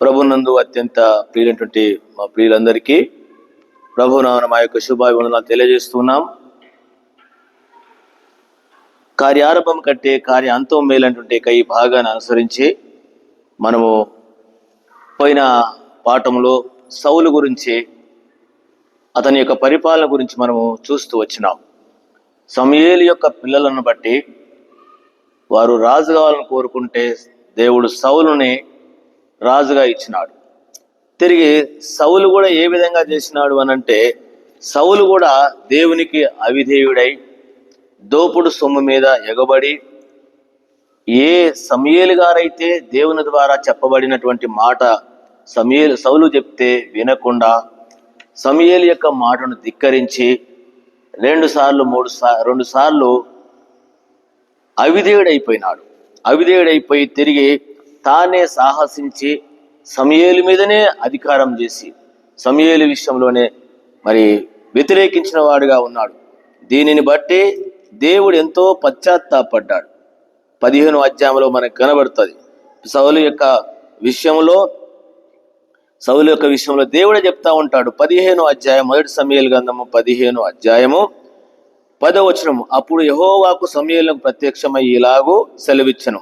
ప్రభునందు అత్యంత ప్రియులైనటువంటి మా ప్రియులందరికీ ప్రభునామమున మా యొక్క శుభాభివందనాలు తెలియజేస్తున్నాం. కార్యారంభం కంటే కార్యాంతం మేలైనటువంటి ఈ భాగాన్ని అనుసరించి మనము పోయిన పాఠంలో సౌలు గురించి, అతని యొక్క పరిపాలన గురించి మనము చూస్తూ వచ్చినాం. సమూయేలు యొక్క పిల్లలను బట్టి వారు రాజు కావాలని కోరుకుంటే దేవుడు సౌలుని రాజుగా ఇచ్చినాడు. తిరిగి సౌలు కూడా ఏ విధంగా చేసినాడు అనంటే, సౌలు కూడా దేవునికి అవిధేయుడై దోపుడు సొమ్ము మీద ఎగబడి, ఏ సమూయేలు గారైతే దేవుని ద్వారా చెప్పబడినటువంటి మాట సౌలు చెప్తే వినకుండా సమూయేలు యొక్క మాటను ధిక్కరించి రెండు సార్లు అవిధేయుడైపోయినాడు. అవిధేయుడైపోయి తిరిగి తానే సాహసించి సమూయేలు మీదనే అధికారం చేసి సమూయేలు విషయంలోనే మరి వ్యతిరేకించిన వాడుగా ఉన్నాడు. దీనిని బట్టి దేవుడు ఎంతో పశ్చాత్తాపడ్డాడు. 15వ అధ్యాయంలో మనకు కనబడుతుంది. సౌలు యొక్క విషయంలో దేవుడే చెప్తా ఉంటాడు. 15వ అధ్యాయం 1 సమూయేలు గ్రంథము 15వ అధ్యాయము 10వ వచనము. అప్పుడు యెహోవాకు సమూయేలుకు ప్రత్యక్షమై ఇలాగూ సెలవిచ్చెను,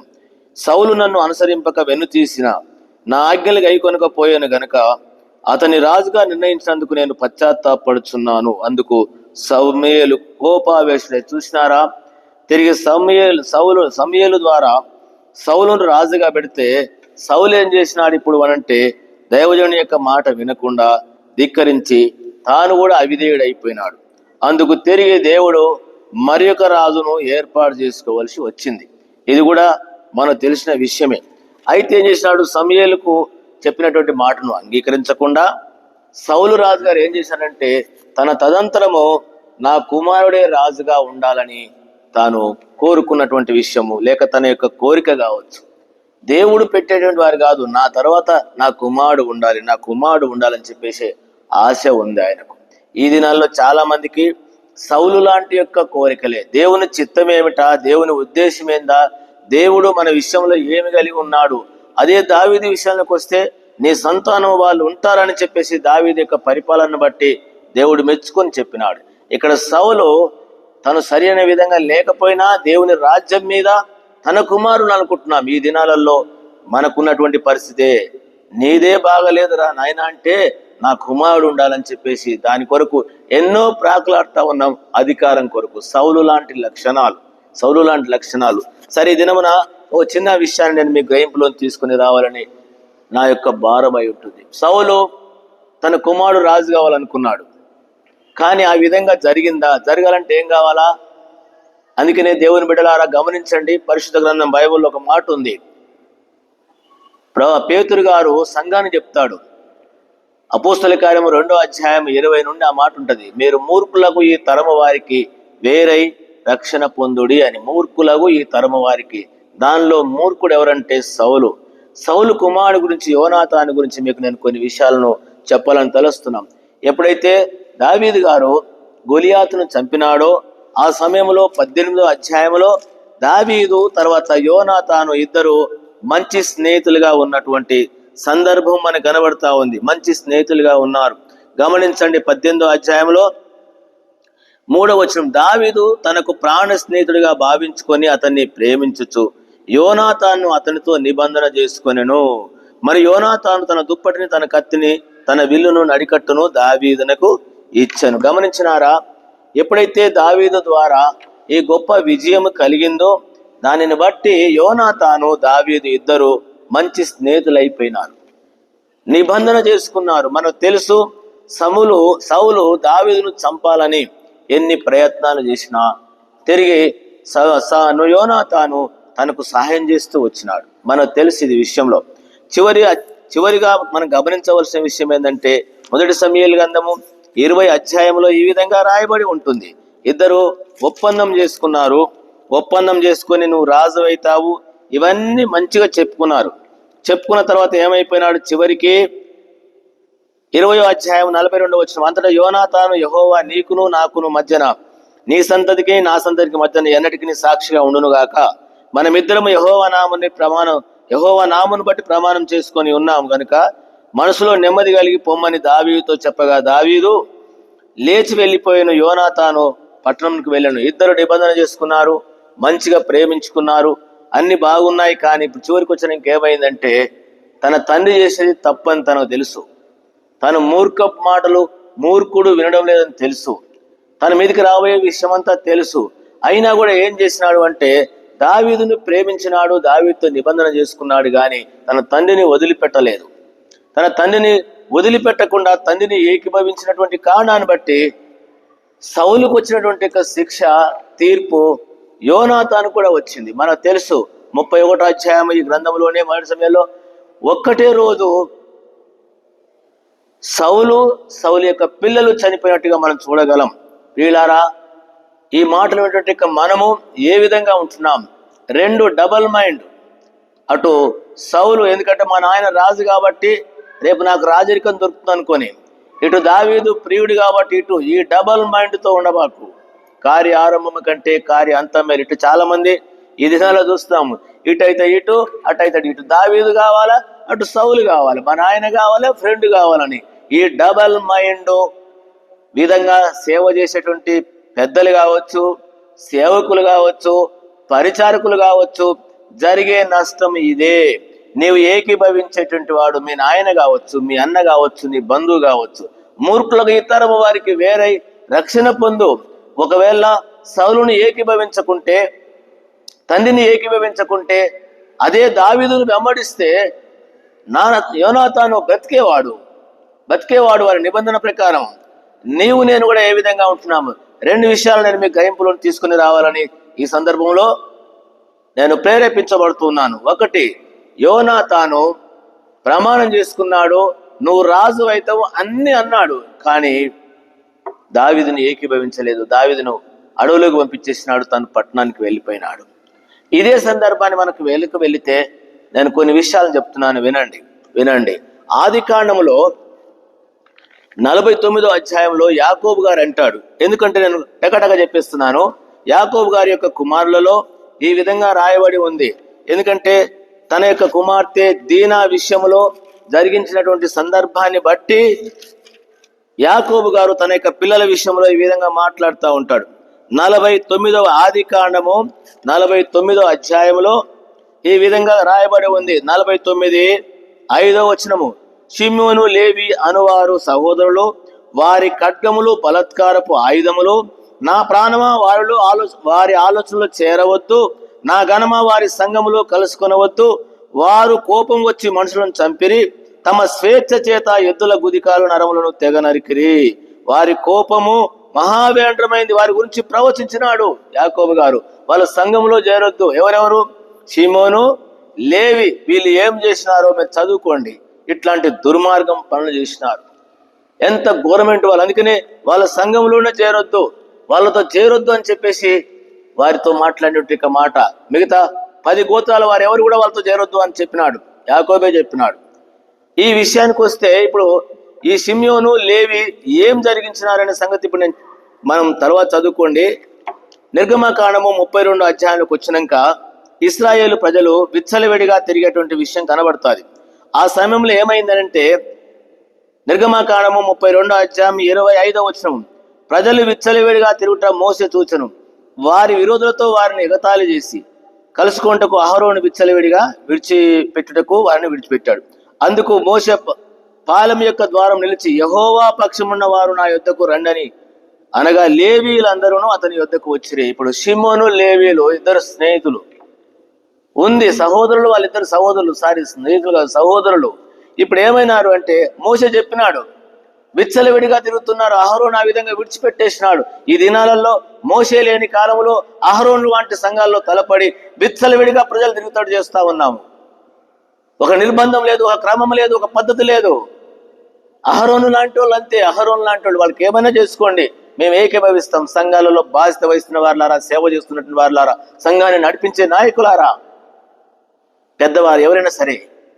సౌలు నన్ను అనుసరింపక వెన్నుతీసిన నా ఆజ్ఞలు గైకొనకపోయాను గనుక అతని రాజుగా నిర్ణయించినందుకు నేను పశ్చాత్తాపడుచున్నాను. అందుకు సమూయేలు కోపావేశుడై, చూసినారా, తిరిగి సమూయేలు ద్వారా సౌలును రాజుగా పెడితే సౌలు ఏం చేసినాడు ఇప్పుడు అనంటే, దైవజనుని యొక్క మాట వినకుండా ధిక్కరించి తాను కూడా అవిధేయుడైపోయినాడు. అందుకు తిరిగి దేవుడు మరి ఒక రాజును ఏర్పాటు చేసుకోవలసి వచ్చింది. ఇది కూడా మనకు తెలిసిన విషయమే. అయితే ఏం చేసినాడు, సమూయేలుకు చెప్పినటువంటి మాటను అంగీకరించకుండా సౌలు రాజు గారు ఏం చేశాడంటే, తన తదంతరము నా కుమారుడే రాజుగా ఉండాలని తాను కోరుకున్నటువంటి విషయము, లేక తన యొక్క కోరిక కావచ్చు. దేవుడు పెట్టేటువంటి వారు కాదు, నా తర్వాత నా కుమారుడు ఉండాలని చెప్పేసి ఆశ ఉంది ఆయనకు. ఈ దినాల్లో చాలా మందికి సౌలు లాంటి యొక్క కోరికలే. దేవుని చిత్తం ఏమిటా, దేవుని ఉద్దేశం ఏందా, దేవుడు మన విషయంలో ఏమి కలిగి ఉన్నాడు, అదే దావీదు విషయానికి వస్తే నీ సంతానం వాళ్ళు ఉంటారని చెప్పేసి దావీదు యొక్క పరిపాలనను బట్టి దేవుడు మెచ్చుకొని చెప్పినాడు. ఇక్కడ సౌలు తను సరైన విధంగా లేకపోయినా దేవుని రాజ్యం మీద తన కుమారుని అనుకుంటున్నాం. ఈ దినాలలో మనకున్నటువంటి పరిస్థితే, నీదే బాగలేదురా నాయన అంటే నా కుమారుడు ఉండాలని చెప్పేసి దాని కొరకు ఎన్నో ప్రాకులాడుతూ ఉన్నాం, అధికారం కొరకు. సౌలు లాంటి లక్షణాలు. సరే, ఈ దినమున ఓ చిన్న విషయాన్ని నేను మీ గ్రహింపులో తీసుకుని రావాలని నా యొక్క భారమై ఉంటుంది. సౌలు తన కుమారుడు రాజు కావాలనుకున్నాడు, కానీ ఆ విధంగా జరిగిందా? జరగాలంటే ఏం కావాలా? అందుకనే దేవుని బిడ్డలారా గమనించండి, పరిశుద్ధ గ్రంథం బైబిల్లో ఒక మాట ఉంది. పేతురు గారు సంఘాన్ని చెప్తాడు. అపోస్తల కార్యము 2వ అధ్యాయం 20 నుండి ఆ మాట ఉంటుంది. మీరు మూర్ఖులకు ఈ తరము వారికి వేరై రక్షణ పొందుడి అని. మూర్ఖులకు ఈ తరము వారికి, దానిలో మూర్ఖుడు ఎవరంటే సౌలు కుమారుడు గురించి, యోనాతాను గురించి మీకు నేను కొన్ని విషయాలను చెప్పాలని తలుస్తున్నాం. ఎప్పుడైతే దావీదు గారు గొలియాతును చంపినాడో ఆ సమయంలో 18వ అధ్యాయంలో దావీదు తర్వాత యోనాతాను ఇద్దరు మంచి స్నేహితులుగా ఉన్నటువంటి సందర్భం మనకు కనబడతా ఉంది. మంచి స్నేహితులుగా ఉన్నారు. గమనించండి, 18వ అధ్యాయంలో 3వ వచనం. దావీదు తనకు ప్రాణ స్నేహితుడిగా భావించుకొని అతన్ని ప్రేమించుచు యోనాతాను అతనితో నిబంధన చేసుకొనెను. మరి యోనాతాను తన దుప్పటిని, తన కత్తిని, తన విల్లును, నడికట్టును దావీదునకు ఇచ్చెను. గమనించినారా? ఎప్పుడైతే దావీదు ద్వారా ఈ గొప్ప విజయం కలిగిందో దానిని బట్టి యోనాతాను దావీదు ఇద్దరు మంచి స్నేహితులైపోయినారు, నిబంధన చేసుకున్నారు. మనకు తెలుసు, సౌలు దావీదును చంపాలని ఎన్ని ప్రయత్నాలు చేసినా తిరిగి యోనాతాను తనకు సహాయం చేస్తూ వచ్చినాడు. మనకు తెలుసు ఇది విషయంలో. చివరిగా మనం గమనించవలసిన విషయం ఏంటంటే, 1 సమూయేలు గ్రంథము 20వ అధ్యాయంలో ఈ విధంగా రాయబడి ఉంటుంది. ఇద్దరు ఒప్పందం చేసుకున్నారు. ఒప్పందం చేసుకొని నువ్వు రాజు అవుతావు, ఇవన్నీ మంచిగా చెప్పుకున్నారు. చెప్పుకున్న తర్వాత ఏమైపోయినాడు? చివరికి 20వ అధ్యాయం 42వ వచనం. అంతటా యోనాతాను, యెహోవా నీకును నాకును మధ్యన, నీ సంతతికి నా సంతతికి మధ్యన ఎన్నటికి సాక్షిగా ఉండును గాక. మనమిద్దరము యెహోవా నామమున యెహోవా నామమును బట్టి ప్రమాణం చేసుకొని ఉన్నాం గనుక మనసులో నెమ్మది కలిగి పొమ్మని దావీదుతో చెప్పగా, దావీదు లేచి వెళ్ళిపోయిన యోనాతాను పట్టణంకి వెళ్ళను. ఇద్దరు నిబంధన చేసుకున్నారు, మంచిగా ప్రేమించుకున్నారు, అన్ని బాగున్నాయి. కానీ ఇప్పుడు చివరికి వచ్చిన ఇంకేమైందంటే, తన తండ్రి చేసేది తప్పని తనకు తెలుసు. తను మాటలు మూర్ఖుడు వినడం లేదని తెలుసు. తన మీదకి రాబోయే విషయం అంతా తెలుసు. అయినా కూడా ఏం చేసినాడు అంటే, దావీదుని ప్రేమించినాడు, దావీదుతో నిబంధన చేసుకున్నాడు, కానీ తన తండ్రిని వదిలిపెట్టలేదు. తన తండ్రిని వదిలిపెట్టకుండా తండ్రిని ఏకీభవించినటువంటి కారణాన్ని బట్టి సౌలుకు వచ్చినటువంటి శిక్ష, తీర్పు యోనాతాను కూడా వచ్చింది. మనకు తెలుసు 31వ అధ్యాయం ఈ గ్రంథంలోనే మొదటి సమయంలో ఒక్కటే రోజు సౌలు యొక్క పిల్లలు చనిపోయినట్టుగా మనం చూడగలం. వీళ్ళారా, ఈ మాటలు ఏంటంటే మనము ఏ విధంగా ఉంటున్నాం? రెండు డబల్ మైండ్. అటు సౌలు ఎందుకంటే మా నాయన రాజు కాబట్టి రేపు నాకు రాజరికం దొరుకుతుంది అనుకొని, ఇటు దావీదు ప్రియుడు కాబట్టి ఇటు ఈ డబల్ మైండ్తో ఉండబాకు. కార్య ఆరంభం కంటే కార్య అంతం మేలు. ఇటు చాలా మంది ఈ దినాల్లో చూస్తాము, ఇటు అయితే ఇటు, అటు అయితే ఇటు. దావీదు కావాలా, అటు సౌలు కావాలి, మా నాయన కావాలా, ఫ్రెండ్ కావాలని ఈ డబల్ మైండ్ విధంగా సేవ చేసేటువంటి పెద్దలు కావచ్చు, సేవకులు కావచ్చు, పరిచారకులు కావచ్చు, జరిగే నష్టం ఇదే. నీవు ఏకీభవించేటువంటి వాడు మీ నాయన కావచ్చు, మీ అన్న కావచ్చు, నీ బంధువు కావచ్చు. మూర్ఖులకు ఇతరము వారికి వేరై రక్షణ పొందు. ఒకవేళ సౌలుని ఏకీభవించకుంటే, తండ్రిని ఏకీభవించకుంటే, అదే దావీదును వెంబడిస్తే యోనాతాను బ్రతికేవాడు వారి నిబంధన ప్రకారం. నీవు నేను కూడా ఏ విధంగా ఉంటున్నాము? రెండు విషయాలు నేను మీ గ్రహింపులో తీసుకుని రావాలని ఈ సందర్భంలో నేను ప్రేరేపించబడుతున్నాను. ఒకటి, యోనాతాను ప్రమాణం చేసుకున్నాడు, నువ్వు రాజు అవుతావు అన్ని అన్నాడు, కానీ దావీదుని ఏకీభవించలేదు. దావీదును అడవులకు పంపించేసినాడు, తన పట్టణానికి వెళ్ళిపోయినాడు. ఇదే సందర్భాన్ని మనకు వెళితే నేను కొన్ని విషయాలు చెప్తున్నాను, వినండి. ఆది కాండములో 49వ అధ్యాయంలో యాకోబు గారు అంటాడు. ఎందుకంటే నేను టకటక చెప్పేస్తున్నాను. యాకోబు గారి యొక్క కుమారులలో ఈ విధంగా రాయబడి ఉంది. ఎందుకంటే తన యొక్క కుమార్తె దీనా విషయంలో జరిగించినటువంటి సందర్భాన్ని బట్టి యాకోబు గారు తన యొక్క పిల్లల విషయంలో ఈ విధంగా మాట్లాడుతూ ఉంటాడు. 49వ ఆది కాండము 49వ అధ్యాయంలో ఈ విధంగా రాయబడి ఉంది. 49:5 వచనము, షిమ్యోను లేవి అనువారు సహోదరులు, వారి ఖడ్గములు బలత్కారపు ఆయుధములు. నా ప్రాణమా వారి ఆలోచనలు చేరవద్దు, నా ఘనమా వారి సంఘములో కలుసుకొనవద్దు. వారు కోపం వచ్చి మనుషులను చంపిరి, తమ స్వేచ్ఛ చేత ఎద్దుల గుదికాలు నరములను తెగ నరికిరి. వారి కోపము మహావేంద్రమైంది. వారి గురించి ప్రవచించినాడు యాకోబు గారు. వాళ్ళ సంఘంలో చేరొద్దు. ఎవరెవరు? షిమోను, లేవి. వీళ్ళు ఏం చేసినారో మీరు చదువుకోండి. ఇట్లాంటి దుర్మార్గం పనులు చేసినారు. ఎంత గవర్నమెంట్ వాళ్ళు. అందుకనే వాళ్ళ సంఘంలోనే చేరొద్దు, వాళ్ళతో చేరొద్దు అని చెప్పేసి వారితో మాట్లాడినట్టు మాట. మిగతా 10 గోత్రాల వారు ఎవరు కూడా వాళ్ళతో చేరొద్దు అని చెప్పినాడు, యాకోబే చెప్పినాడు. ఈ విషయానికి వస్తే ఇప్పుడు ఈ షిమ్యోను, లేవి ఏం జరిగించినారనే సంగతి ఇప్పుడు మనం తర్వాత చదువుకోండి. నిర్గమకాండము 32 అధ్యాయానికి వచ్చినాక ఇశ్రాయేలు ప్రజలు విచ్చలవిడిగా తిరిగేటువంటి విషయం కనబడుతుంది. ఆ సమయంలో ఏమైందనంటే, నిర్గమకాండము 32 అధ్యాయం 25వ వచనం, ప్రజలు విచ్చలవిడిగా తిరుగుట మోసే చూచెను. వారి విరోధులతో వారిని ఎగతాళి చేసి కలుసుకుంటకు అహరోను విచ్చలవిడిగా విడిచిపెట్టుటకు వారిని విడిచిపెట్టాడు. అందుకు మోసే పాలెం యొక్క ద్వారం నిలిచి, యెహోవా పక్షమున్న వారు నా యొద్దకు రండని అనగా లేవీలందరూ అతని యొద్దకు వచ్చిరి. ఇప్పుడు షిమోను, లేవీలు ఇద్దరు స్నేహితులు ఉంది, సహోదరులు. వాళ్ళిద్దరు స్నేహితులు కాదు, సహోదరులు. ఇప్పుడు ఏమైనారు అంటే, మోసే చెప్పినాడు విచ్చలవిడిగా తిరుగుతున్నారు, అహరోను ఆ విధంగా విడిచిపెట్టేసినాడు. ఈ దినాలలో మోసే లేని కాలంలో అహరోను వంటి సంఘాల్లో తలపడి విచ్చలవిడిగా ప్రజలు తిరుగుతాడు చేస్తా ఉన్నాము. ఒక నిర్బంధం లేదు, ఒక క్రమం లేదు, ఒక పద్ధతి లేదు. అహరోను లాంటి వాళ్ళు అంతే. అహరోను లాంటి వాళ్ళు, వాళ్ళకి ఏమైనా చేసుకోండి, మేము ఏకీభవిస్తాం. సంఘాలలో బాధ్యత వహిస్తున్న వారులారా, సేవ చేస్తున్నటువంటి వారులారా, సంఘాన్ని నడిపించే నాయకులారా, పెద్దవారు ఎవరైనా సరే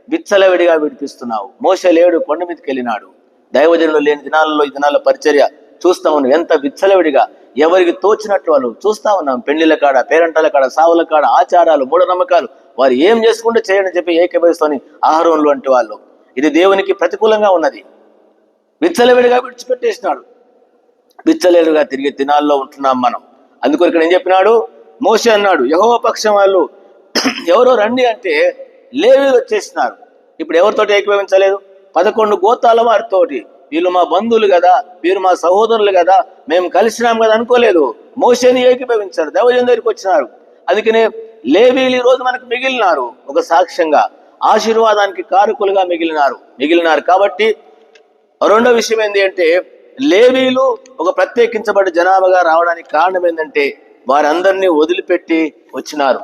విచ్చలవిడిగా విడిపిస్తున్నావు. మోసే లేడు, కొండ మీదకి వెళ్ళినాడు. దైవజనులు లేని దినాలలో ఈ దినాల పరిచర్య చూస్తా ఉన్నాం. ఎంత విచ్చలవిడిగా ఎవరికి తోచినట్లు వాళ్ళు చూస్తా ఉన్నాం. పెళ్లిళ్ళ కాడ, పేరంటాల కాడ, సావుల కాడ, ఆచారాలు, మూఢనమ్మకాలు వారు ఏం చేసుకుంటూ చేయండి చెప్పి ఏకీభవిస్తూని అహరోనులు వంటి వాళ్ళు. ఇది దేవునికి ప్రతికూలంగా ఉన్నది. విచ్చలవిడిగా విడిచిపెట్టేసినాడు. విచ్చలేరుగా తిరిగి దినాల్లో ఉంటున్నాం మనం. అందుకు ఇక్కడ ఏం చెప్పినాడు? మోషే అన్నాడు, యెహోవా పక్షం వాళ్ళు ఎవరో రండి అంటే లేవీయులు వచ్చేసినారు. ఇప్పుడు ఎవరితోటి ఏకీభవించలేదు? 11 గోత్రాల వారితోటి. వీళ్ళు మా బంధువులు కదా, వీరు మా సహోదరులు కదా, మేము కలిసినాం కదా అనుకోలేదు. మోషేని ఏకీభవించారు, దైవజనుల దగ్గరికి వచ్చినారు. అందుకనే లేవీయులు ఈ రోజు మనకు మిగిలినారు, ఒక సాక్ష్యంగా ఆశీర్వాదానికి కారకులుగా మిగిలినారు. కాబట్టి రెండో విషయం ఏంటి అంటే, లేవీయులు ఒక ప్రత్యేకించబడ్డ జనాభాగా రావడానికి కారణం ఏంటంటే వారందరినీ వదిలిపెట్టి వచ్చినారు.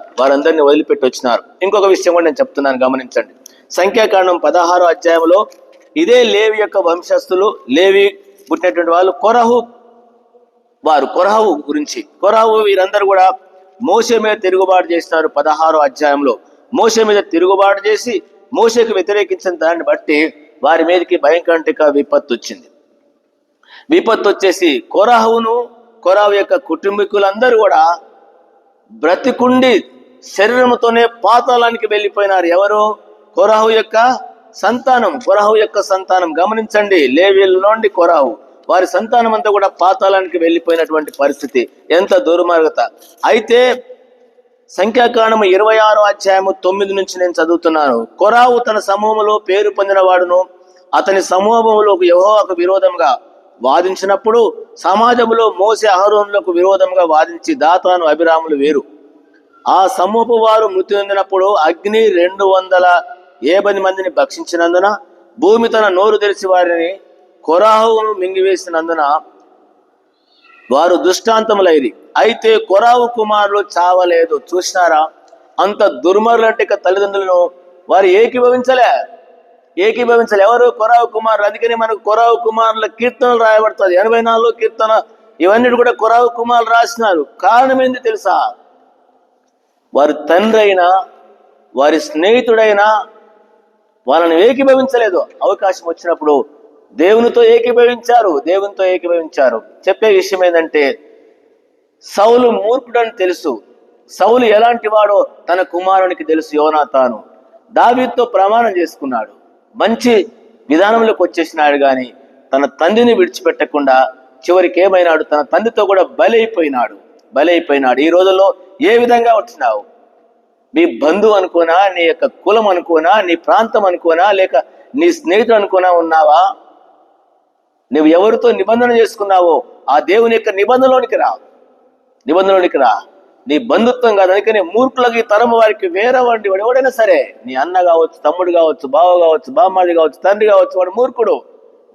ఇంకొక విషయం కూడా నేను చెప్తున్నాను, గమనించండి. సంఖ్యాకాండం 16వ అధ్యాయంలో ఇదే లేవి యొక్క వంశస్థులు, లేవి పుట్టినటువంటి వాళ్ళు కొరహు గురించి, వీరందరూ కూడా మోషే మీద తిరుగుబాటు చేస్తారు. 16వ అధ్యాయంలో మోషే మీద తిరుగుబాటు చేసి మోషేకు వ్యతిరేకించిన దాన్ని బట్టి వారి మీదకి భయంకర విపత్తు వచ్చేసి కొరహు యొక్క కుటుంబీకులందరూ కూడా బ్రతికుండి శరీరంతోనే పాతాళానికి వెళ్ళిపోయినారు. ఎవరు? కొరహు యొక్క సంతానం. గమనించండి, లేవీయుల నుండి కొరహు వారి సంతానం అంతా కూడా పాతాళానికి వెళ్ళిపోయినటువంటి పరిస్థితి. ఎంత దుర్మార్గత! అయితే సంఖ్యాకాండం 26వ అధ్యాయము 9 నుంచి నేను చదువుతున్నాను. కొరహు తన సమూహంలో పేరు పొందిన వాడును అతని సమూహంలో యెహోవాకు విరోధంగా వాదించినప్పుడు సమాజంలో మోసే అహరోనులకు విరోధంగా వాదించి దాతాను అభిరాములు వేరు. ఆ సమూహపు వారు మృతి చెందినప్పుడు అగ్ని 280 మందిని భక్షించినందున భూమి తన నోరు తెరిచి వారిని కొరహును మింగివేసినందున వారు దృష్టాంతములైరి. అయితే కొరహు కుమారులు చావలేదు. చూసినారా, అంత దుర్మార్గులంటే తల్లిదండ్రులను వారు ఏకీభవించలే. ఎవరు? కొరహు కుమారులు. అందుకని మనకు కొరహు కుమారుల కీర్తనలు రాయబడుతుంది. 84 కీర్తన, ఇవన్నీ కూడా కొరహు కుమారులు రాసినారు. కారణం ఏంది తెలుసా? వారి తండ్రి అయినా వారి స్నేహితుడైనా వాళ్ళని ఏకీభవించలేదు. అవకాశం వచ్చినప్పుడు దేవునితో ఏకీభవించారు. చెప్పే విషయం ఏంటంటే, సౌలు మూర్ఖుడని తెలుసు. సౌలు ఎలాంటి వాడో తన కుమారునికి తెలుసు. యోనాతాను దావీదుతో ప్రమాణం చేసుకున్నాడు, మంచి విధానంలోకి వచ్చేసినాడు. కానీ తన తండ్రిని విడిచిపెట్టకుండా చివరికి ఏమైనాడు? తన తండ్రితో కూడా బలైపోయినాడు. ఈ రోజుల్లో ఏ విధంగా వచ్చినావు? నీ బంధువు అనుకోనా, నీ యొక్క కులం అనుకోనా, నీ ప్రాంతం అనుకోనా, లేక నీ స్నేహితుడు అనుకోనా ఉన్నావా? నువ్వు ఎవరితో నిబంధన చేసుకున్నావో ఆ దేవుని యొక్క నిబంధనలోనికి రా. నీ బంధుత్వం కాదు. అందుకని మూర్ఖులకి ఈ తరం వారికి వేరే వాడు ఎవడైనా సరే, నీ అన్న కావచ్చు, తమ్ముడు కావచ్చు, బావ కావచ్చు, బామ్మాది కావచ్చు, తండ్రి కావచ్చు, వాడు మూర్ఖుడు.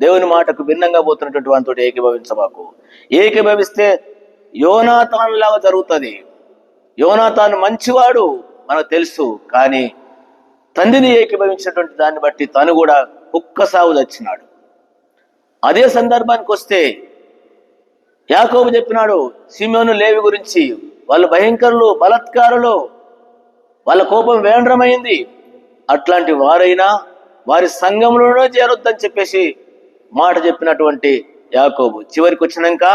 దేవుని మాటకు భిన్నంగా పోతున్నటువంటి వాటితో ఏకీభవించబాకు. ఏకీభవిస్తే యోనాతాను లాగా జరుగుతుంది. యోనాతాను మంచివాడు మనకు తెలుసు, కానీ తండ్రిని ఏకీభవించినటువంటి దాన్ని బట్టి తను కూడా కుక్క సాగు తెచ్చినాడు. అదే సందర్భానికి వస్తే యాకోబు చెప్పినాడు సిమెయోను, లేవి గురించి. వాళ్ళు భయంకరులు, బలత్కారులు, వాళ్ళ కోపం వేంద్రమైంది. అట్లాంటి వారైనా వారి సంఘంలోనే చేరొద్దని చెప్పేసి మాట చెప్పినటువంటి యాకోబు చివరికి వచ్చినాక,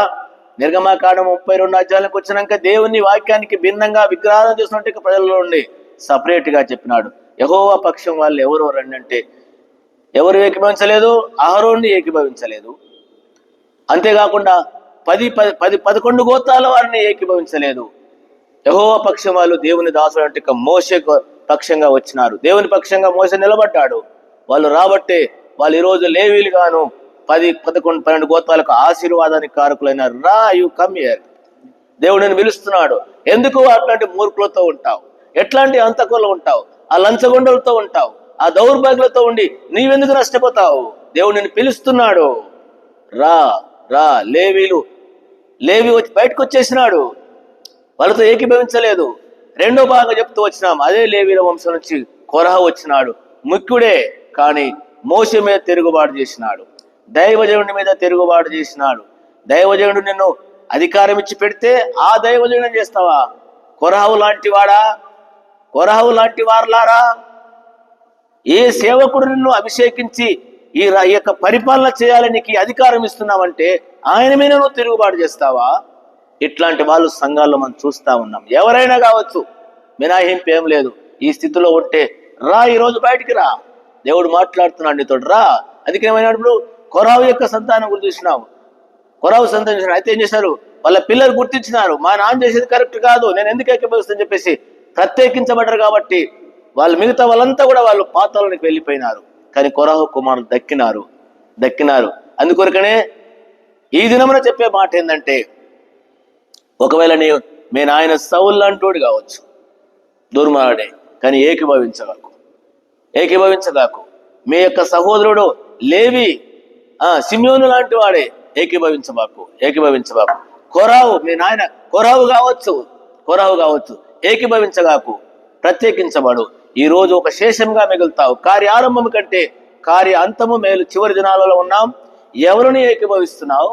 నిర్గమాకాండం 32 అధ్యాయాలకు వచ్చినాక దేవుని వాక్యానికి భిన్నంగా విగ్రహాలను చేసినట్టు ప్రజల్లో ఉండి సపరేట్ గా చెప్పినాడు. యెహోవా పక్షం వాళ్ళు ఎవరు రండి అంటే ఎవరు ఏకీభవించలేదు? అహరోన్ని ఏకీభవించలేదు. అంతేకాకుండా 11 గోత్రాల వారిని ఏకీభవించలేదు. యెహోవా పక్షం వాళ్ళు దేవుని దాసుడు అంటే మోషే పక్షంగా వచ్చినారు. దేవుని పక్షంగా మోషే నిలబడ్డాడు. వాళ్ళు రాబట్టే వాళ్ళు ఈరోజు లేవీలు గాను 10, 11, 12 గోత్రాలకు ఆశీర్వాదానికి కారకులైనారు. రా, యు కమ్ హియర్. దేవుడిని పిలుస్తున్నాడు. ఎందుకు అట్లాంటి మూర్ఖులతో ఉంటావు? ఎట్లాంటి అంతకులు ఉంటావు? ఆ లంచగొండలతో ఉంటావు, ఆ దౌర్భాగ్యులతో ఉండి నీవెందుకు నష్టపోతావు? దేవుడిని పిలుస్తున్నాడు. రా. లేవి వచ్చి బయటకు వచ్చేసినాడు. వాళ్ళతో ఏకీభవించలేదు. రెండో భాగం చెప్తూ వచ్చినాం. అదే లేవీల వంశం నుంచి కొరహు వచ్చినాడు. ముఖ్యుడే, కానీ మోషే మీద తిరుగుబాటు చేసినాడు. దైవజనుడి మీద తిరుగుబాటు చేసినాడు. దైవజనుడు నిన్ను అధికారం ఇచ్చి పెడితే ఆ దైవజనుడు చేస్తావా? కొరహు లాంటి వారులారా, ఏ సేవకుడు నిన్ను అభిషేకించి ఈ యొక్క పరిపాలన చేయాలని నీకు అధికారం ఇస్తున్నామంటే ఆయన మీద నువ్వు తిరుగుబాటు చేస్తావా? ఇట్లాంటి వాళ్ళు సంఘాల్లో మనం చూస్తా ఉన్నాం. ఎవరైనా కావచ్చు, మినహాయింపు ఏం లేదు. ఈ స్థితిలో ఉంటే రా, ఈ రోజు బయటికి రా, దేవుడు మాట్లాడుతున్నాడు నీతో, రా. అందుకే ఏమైనప్పుడు కొరావు యొక్క సంతానం గురించి చూసినావు. కొరావు సంతానం అయితే ఏం చేశారు, వాళ్ళ పిల్లలు గుర్తించినారు, మా నాన్న చేసేది కరెక్ట్ కాదు, నేను ఎందుకు ఏకీభవిస్తానని చెప్పేసి ప్రత్యేకించబడ్డారు. కాబట్టి వాళ్ళు మిగతా వాళ్ళంతా కూడా వాళ్ళు పాతాళానికి వెళ్ళిపోయినారు. కానీ కొరాహు కుమారులు దక్కినారు. అందుకొరకనే ఈ దినమున చెప్పే మాట ఏంటంటే, ఒకవేళ మీ నాయన సౌలు అంటోడు కావచ్చు, దుర్మార్గుడే, కానీ ఏకీభవించగాకు. మీ యొక్క సహోదరుడు లేవి సిమ్యోను లాంటి వాడే, ఏకీభవించబాకు. కొరావు, మీ నాయన కొరావు కావచ్చు, ఏకీభవించగాకు, ప్రత్యేకించబడు. ఈ రోజు ఒక శేషంగా మిగులుతావు. కార్యారంభం కంటే కార్య అంతము మేలు. చివరి దినాలలో ఉన్నాం. ఎవరిని ఏకీభవిస్తున్నావు?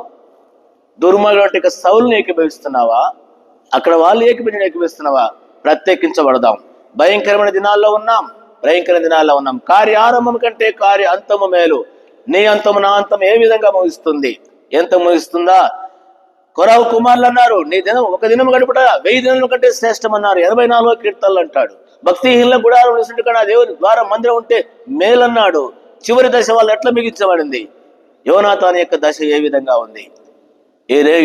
దుర్మార్గుడు సౌలుని ఏకీభవిస్తున్నావా? అక్కడ వాళ్ళు ఏకీభవిస్తున్నావా? ప్రత్యేకించబడదాం. భయంకరమైన దినాల్లో ఉన్నాం. కార్యారంభం కంటే కార్య అంతము మేలు. నీ అంతము నా అంతం ఏ విధంగా ముగిస్తుంది? ఎంత ముగిస్తుందా? కొరావు కుమారులు అన్నారు, నీ దినం ఒక దినం గడుపుట 1000 దినముల కంటే శ్రేష్టం అన్నారు. 84 కీర్తనలు అంటాడు. భక్తిహీనుల గుడారం కన్నా దేవుని ద్వారా మందిరం ఉంటే మేలన్నాడు. చివరి దశ వాళ్ళు ఎట్లా మిగించబడింది? యోనాతాను యొక్క దశ ఏ విధంగా ఉంది?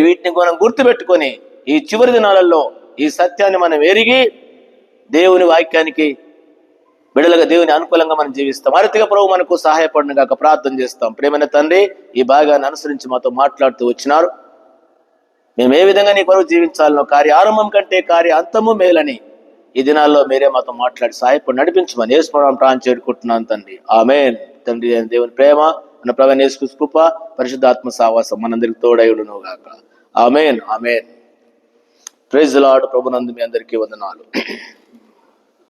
వీటిని మనం గుర్తుపెట్టుకొని ఈ చివరి దినాలలో ఈ సత్యాన్ని మనం ఎరిగి దేవుని వాక్యానికి బిడలుగా దేవుని అనుకూలంగా మనం జీవిస్తాం. అరతిగా ప్రభు మనకు సహాయపడిన కాక ప్రార్థన చేస్తాం. ప్రేమైన తండ్రి, ఈ భాగాన్ని అనుసరించి మాతో మాట్లాడుతూ వచ్చినారు. మేము ఏ విధంగా నీ కొరకు జీవించాలనో, కార్య ఆరంభం కంటే కార్య అంతము మేలని ఈ దినాల్లో మీరే మాతో మాట్లాడి సహాయపడి నడిపించమని యేసుప్రభువు ప్రార్థన చేరుకుంటున్నాను తండ్రి. ఆమేన్. తండ్రి అయిన దేవుని ప్రేమ, మన ప్రభువైన యేసు కృప, పరిశుద్ధాత్మ సహవాసం మనందరికి తోడైయుడును గాక. ఆమేన్. Praise the lord. ప్రభునందు మీ అందరికీ వందనాలు.